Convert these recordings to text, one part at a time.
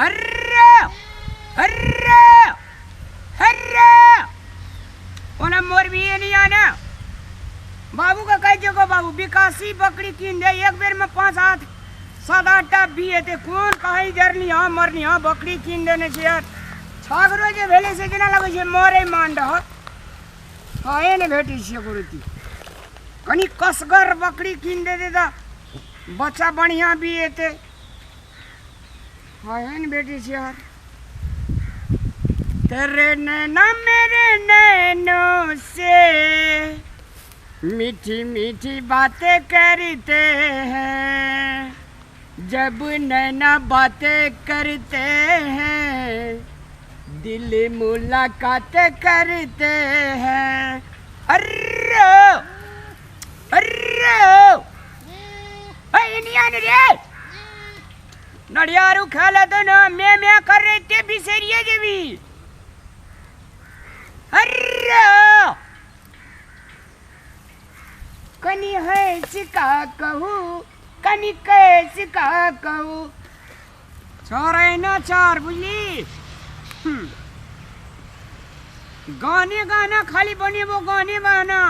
Hooray hooray hooray ओना मोर भी नहीं आना बाबू का कह जो बाबू विकासी बकरी कीन दे एक बेर में 5-8 7-8टा बिये थे कौन कहीं जरनी हाँ मरनी हाँ बकरी कीन देने से यार छागरो जे भेले से जना लगे छे मोरे मांड हो हाए ने भेटी से गुरुती कनी कसगर बकरी कीन दे देता बच्चा बढ़िया बिये थे हाए ने बेटी से यार तेरे नैना मेरे नैनों से मीठी मीठी बातें करते हैं जब नैना बातें करते हैं दिल मुलाकातें करते हैं अर्रो अर्रो नहीं रे नड़ियारू खेला तो ना मैं कर रहे थे बिसेरिए जेवी अर्रो कनी है सिका कहूँ कनी कैसे का कहूँ चार है ना चार बुझली गाने गाना खाली बने वो गाने गाना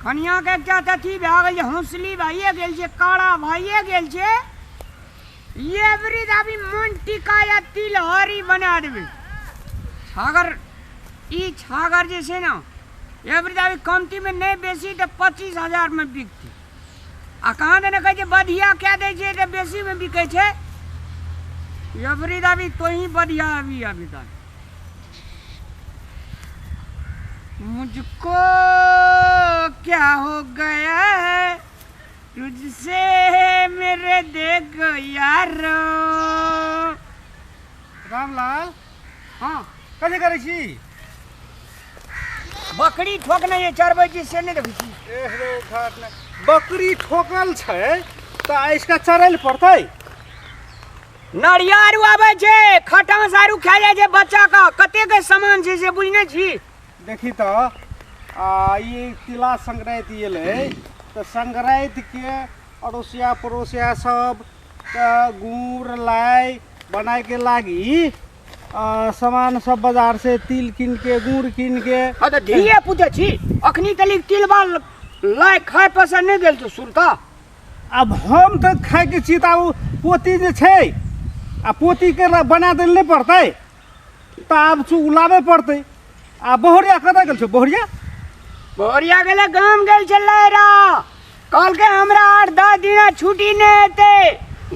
कनिया के क्या थी भागल हौसली भाइये गेल छे काड़ा भाइये गेल छे ये बरी दाबी मन टिकाया तिलहरी बना देबे छागर ई छागर जैसे ना ये बरी दाबी कमती में नहीं बेसी तो 25,000 में बिकती आ कहाँ देने कहे बढ़िया क्या दे छे तो बेसी में बिके छे ये बरी दाबी तो ही बढ़िया अभी तक मुझको क्या हो गया है तुझसे मेरे देखो यारो रामलाल हाँ कथी करे छी बकरी ठोकना ये 4 बजे से नहीं देखी एहरो घाट ने बकरी ठोकल छै त इसका चरल पड़तै नड़ियारू आवे छे खटा सारू खा जाय छे बच्चा का कते के सामान छे से बुझने छी देखी तो ये तिला संक्रांति एले तो संक्रांति के अड़ोसिया पड़ोसिया सब गुड़ लाई बनाए के लागी सामान सब बाजार से तिल किन के गुड़ किन के हाँ तो धिये पूछे छी अखनी तली तिल बाल लाई खाए पसंद नहीं गेल तो सुनता अब हम तो खाए के चिता पोती जे छै आ पोती के बना देल नहीं पड़ते तो अब उलाबे पड़ते आ बोहरिया कतऽ गेल छौ बोहरिया गेले गाम गेल छलै रा कल के हमरा 8-10 दिन छुट्टी नहीं हेते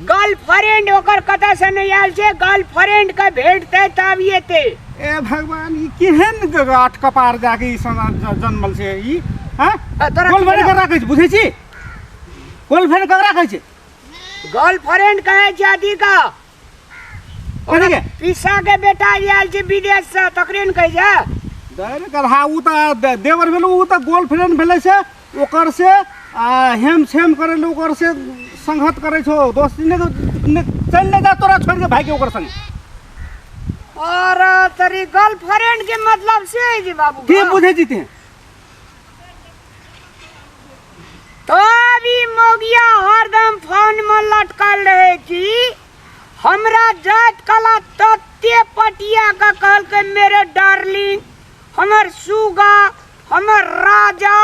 गर्लफ्रेंड ओकर कतऽ से नहीं आयल छे गर्लफ्रेंड के भेटते तब येते ए भगवान ई केहन आठ कपार जाके ई जन्मल छे ई हां गर्लफ्रेंड के राखै छै बुझै छी गर्लफ्रेंड के राखै छै गर्लफ्रेंड कहे छै आदि का कथी के पिसा के बेटा आयल छे विदेश से तकरे न कहे छै दायर कहा उ त देवर भेलो उ त गर्लफ्रेंड भेलै से ओकर से हेम छेम करे लो ओकर से संगत करे छो दोस्ती ने चल ले जा तोरा छोड़ के भाई के ओकर संग और तेरी गर्लफ्रेंड के मतलब से है जी बाबू के बुझे जीते तो अभी मोगिया हरदम फोन में लटकल रहे कि हमरा जात कला तत्ते पटिया का कहल के मेरे डार्लिंग हमर सुगा हमर राजा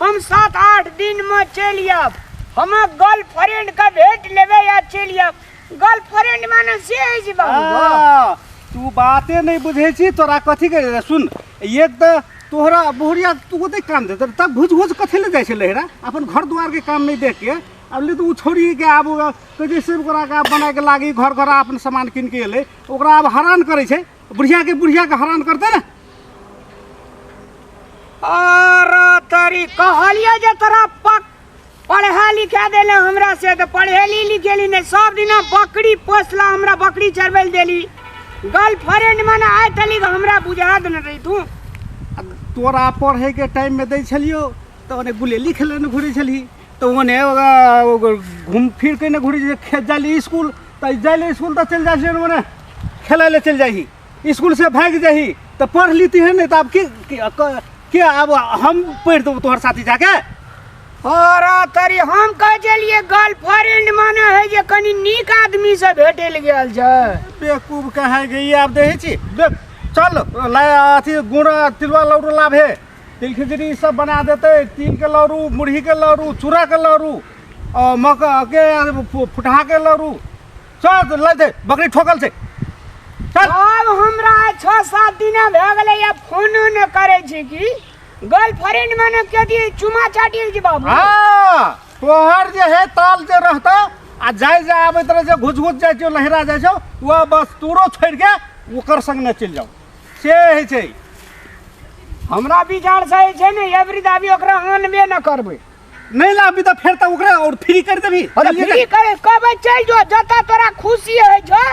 हम 7-8 दिन में चलियब हम गर्लफ्रेंड का भेंट लेवे या चलियब गर्लफ्रेंड माने से है जी बाबू तू बाते नहीं बुझे छी तोरा कथी के सुन एक त तोहरा बोहरिया तू ओते काम दे तब भुज भुज कथी ले जाय छले रा अपन घर द्वार के काम नहीं देख के अब ले तू छोड़ी के आब कजे से ओकरा का बना के लागी घर घर अपन सामान किन के ले ओकरा अब हैरान करे छै बुढ़िया के हैरान करते ना और तरी कहलिए जे तोरा पढ़ा लिखा देले हमरा से तो पढ़ेली लिखेली नहीं सब दिन बकरी पोसला हमरा बकरी चरबैल देली गर्लफ्रेंड माने आय तली हमरा बुझा देने रही तू तोरा पढ़े के टाइम में दै छलियो तो ओने गुलेली खेले न घुरे छली तो ओने घूम फिर के न घुरे खेत जाली स्कूल तो जाली स्कूल तो चल जाए ओने खेले ले चल जाही स्कूल से भाग जाही तो पढ़ लीती है नहीं तो अब क्या अब हम पढ़ दो तोहर साथी जाके और तरी हम कह चलिए गर्लफ्रेंड माने है जे कनी नीक आदमी से भेटे ल गेल छै। बेवकूफ कहे गई आप देखे छी देख चल ला अथी गुड़ तिलवा लौरू लाभे तिल खिचड़ी सब बना देते तिल के लौरू मुरही के लौरू चूड़ा के लौरू और मक्का के फुटहा के लौरू चल ला दे बकरी ठोकल से चल। अब हमरा 6-7 दिन भए गेलै या फोनो न करे छी कि गर्लफ्रेंड माने के दी चुमा चाटी जी बाबू। हाँ तोहर जे है ताल जे रहता आ जाय जे आबे तरह जे घुस घुस जाय छो लहरा जाय छो वो बस तूरो छोड़ के ओकर संग न चल जाओ से है छै। हमरा विचार से छै ने एवरी दाबी ओकरा आनबे न करबै। नहीं लाबी तो फिर तो ओकरा और फ्री कर देबी। अरे फ्री करे कहबै चल जो जता तोरा खुशी है छ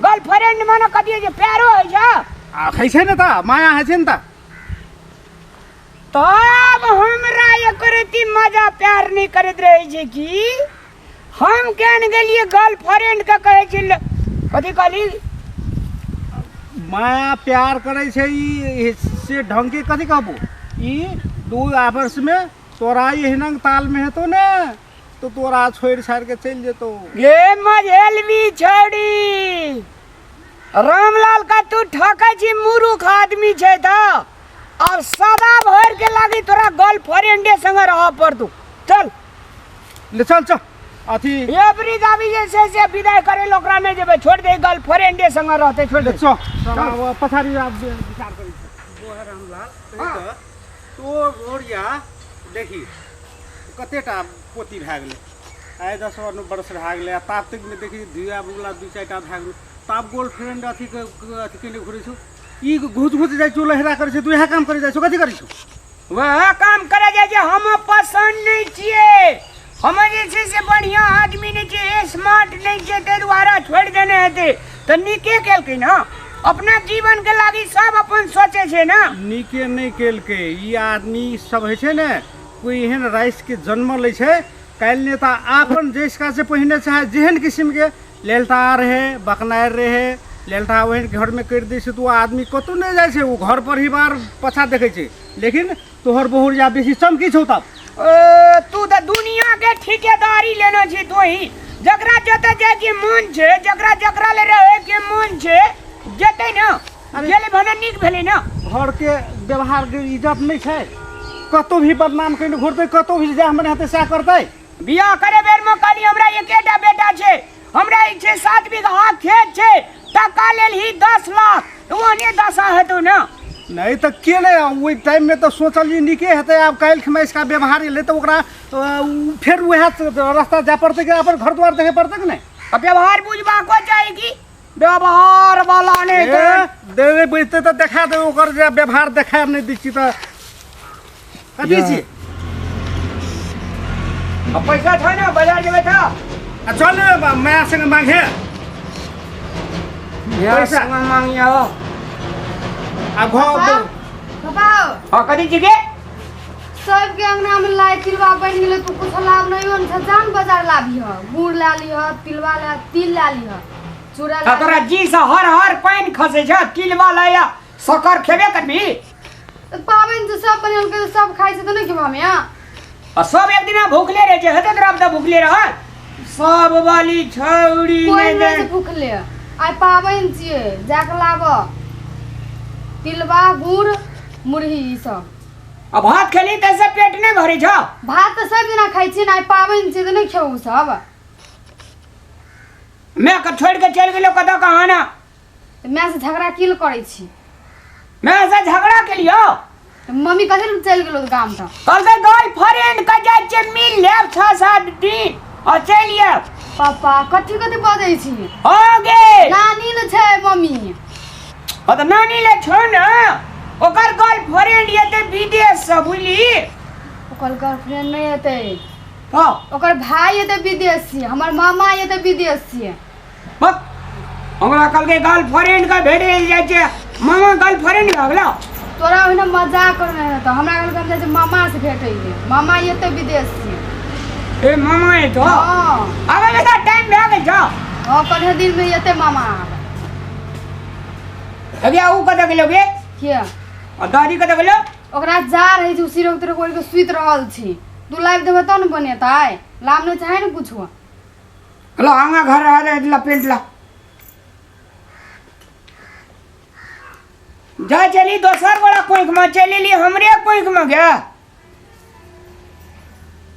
गर्लफ्रेंड माने कदिए जे प्यारो है छ आ कैसे न ता माया है छै न ता तब हमरा एकरती मजा प्यार नहीं करत रहे छै कि हम केन गेलिए गर्लफ्रेंड के कहे छै कथि कहली माया प्यार करे छै ई से ढंग के कथि कहबो ई दू आपस में तोरा एहनंग ताल में है तो ने तो तोरा छोड़ छाड़ के चल जेतो। ये मझेलवी छोड़ी रामलाल का तू ठकै छी मूर्ख आदमी छै त और सदा भर के लागी तोरा गर्लफ्रेंडे संग रह पड़तू। चल ले चल चल अथी एवरी दाबी जे से विदाई करे लोकरा नहीं जेबे छोड़ दे गर्लफ्रेंडे संग रहते छोड़ दे। चल पछाड़ी आप विचार करी वो है रामलाल तो रोड़िया देखी कतेटा पोती भए गेलै आइ 10 वर्ष भए गेलै आ ताब तक में देखी धिया बुगला 2-4टा भए गेलै ताब गर्लफ्रेंड अथी के लिए घुरे छौ ई घुस घुस जाइ छौ लहरा करे छै तू इहे काम करे जाइ छौ कथी करै छौ वह काम करे जाइ जे हम पसंद नहीं छिए हम जे छै से बढ़िया आदमी नहीं छिए स्मार्ट नहीं छिए ते द्वारा छोड़ देने हेते त नीके केलकै ना अपना जीवन के लागी सब अपन सोचे छै ना। नीके नहीं केलकै ई आदमी सब है छै ने कोई एहन राइस के जन्म लै छै काल्हि नेता आपन जैसका से पहिने चाहे जेहन किस्म के लेलता रहे बकनार रहे लेलता वही घर में कर दै छै तो आदमी कतौ नहीं जाइ छै वो घर पर ही बार पछा देखे छै लेकिन तोहर बहुरिया बेसी चमकी छौ तब तू तो दुनिया के ठेकेदारी लेना छी तो ही जकरा जते जाय के मन छै जकरा ले रहे के मन छै जेते ना गेले भने नीक भेलै ना। घर के व्यवहार के इज्जत नहीं छै कतौ भी बदनाम कइने घुरतै कतौ भी जा हमरे हाथे सा करतै। बियाह करे बेर में कहली हमरा एकेटा बेटा छै हमरा 6-7 बीघा खेत छै टका लेल ही 10 लाख ओने 10 हेतौ ना नहीं तो के नहीं वही टाइम में तो सोचलिए नीके हेतै आब काल्हि खमा इसका व्यवहार ले तो ओकरा फिर वह रास्ता जा पड़तै कि अपन घर द्वार देखे पड़तै कि नहीं। अब व्यवहार बुझबा को चाही कि व्यवहार वाला नहीं देवे बुझते तो देखा दे ओकर जे व्यवहार देखाब नहीं दै छी तो कथी छी अब पैसा था ना बाजार जेबै था चल माया संग मांगे पैसा मांगिया अब घर बाबा कथी छी के सब के अंगना में लाई तिलवा बन गेले तू कुछ लाभ नहीं होन जान बाजार लाभी ह गुड़ ला ली ह तिलवा ला तिल ला ली ह चूड़ा ला तोरा जी से हर पानी खसे छ तिलवा ला या शक्कर खेबे करबी पावन जो सब बनल के सब खाइ छै त नहीं खेबा में आ सब एक दिन भूखले रहे छै हेते तरफ त भूखले रह सब वाली छौड़ी कोई ने नहीं से भूखले आई पावन छिए जाके लाब तिलवा गुड़ मुरही ई सब अब भात खेली त से पेट नहीं भरे छ भात तो सब दिना खाइ छी ना पावन छिए त नहीं खेऊ सब मैं का छोड़ के चल गेलो कदा कहां ना मैं से झगड़ा किल करै छी मैं से झगड़ा के लियो मम्मी कथि ल चल गेलो गाम त कल के गर्लफ्रेंड का जाय छै मिल लेब 6-7 दिन और चलिए पापा कथि कथि बजै छी हो गे नानी न छै मम्मी और त नानी ले छो ना ओकर गर्लफ्रेंड येते विदेश से बुझली ओकर गर्लफ्रेंड नहीं हेतै हां ओकर भाई येते विदेश से हमर मामा येते विदेश से बक हमरा कल के गर्लफ्रेंड का भेटे जाय छै मामा गर्लफ्रेंड भ गेलो तोरा ओहिना मजाक करने है तो हमरा कहल जाय छै मामा से भेटै है मामा येते विदेश से ए मामा है तो हां आबे बेटा टाइम भए गेल छ हां कने दिन में येते मामा अगे ऊ कत गेलो गे के और दादी कत गेलो ओकरा जा रही छै सिरोक तरह कोइ के सुइत रहल छी तू लाइव देबे तो न बनेताय लाभ नहीं चाहे न कुछो ला आंगा घर आ रे लपेट ला जा चली दोसर बड़ा कोइक में चली ली हमरे कोइक में गया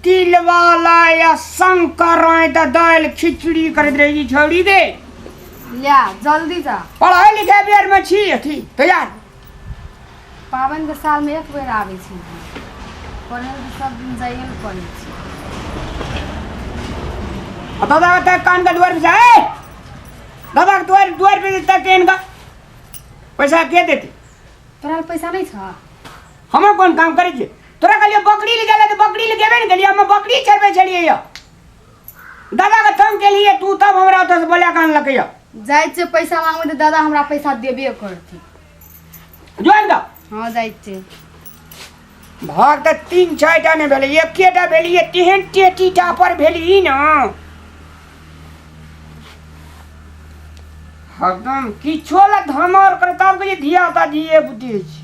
तिल वाला या शंकर तो दाल खिचड़ी कर रही छोड़ी दे लिया जल्दी जा पढ़ाई लिखाई बिहार में छी अथी तो यार पाबनि के साल में एक बेर आबै छी पढ़े तो सब दिन जाइए ल पढ़े छी दादा तक कान का द्वार पे जाए दादा द्वार द्वार पे तक केन का पैसा के देते तोरा लग पैसा नहीं छ हम कौन काम करे छे तोरा कहलिए बकरी ले जाला तो बकरी ले गेबे न गेलिए हम बकरी चरबे छलिए या दादा का तंग के लिए तू तब हमरा ओत से बोला कान लके जाय छे पैसा मांगबे तो दादा हमरा पैसा देबे करती जोइन दा हां जाय छे भाग त 3-6 टा ने भेले एकेटा भेलिए तेहन टेटीटा पर भेली न एकदम किछो ला धमर करता के धिया होता दिए बुद्धि छी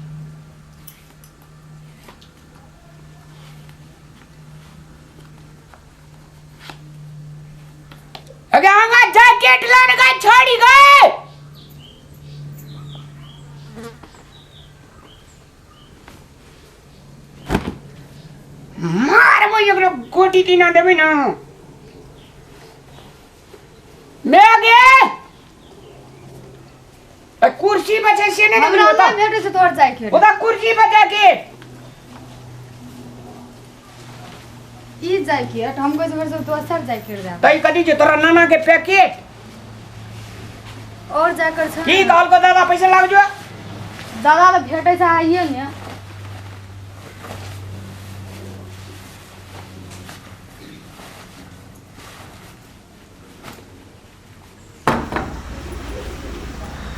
अगे आंगा जैकेट लाने का छोड़ी गए मार वो एकरो गोटी तीना देबे ना ले गे कुर्सी बचे से ने हमरा होता ना भेटे से तोड़ जाय के ओदा कुर्सी बचा के ई जाय के हम कोई से तो असर जाय के जा तई कदी जे तोरा नाना के पैकेट और जाकर छ की कहल को दादा पैसा लाग जो दादा तो भेटे से आइए ने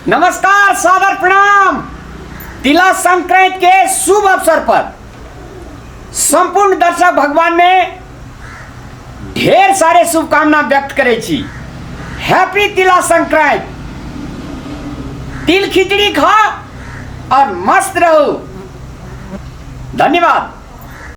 नमस्कार सादर प्रणाम तिला संक्रांति के शुभ अवसर पर संपूर्ण दर्शक भगवान में ढेर सारे शुभकामना व्यक्त करे छी हैप्पी तिला संक्रांति तिल खिचड़ी खा और मस्त रहो धन्यवाद।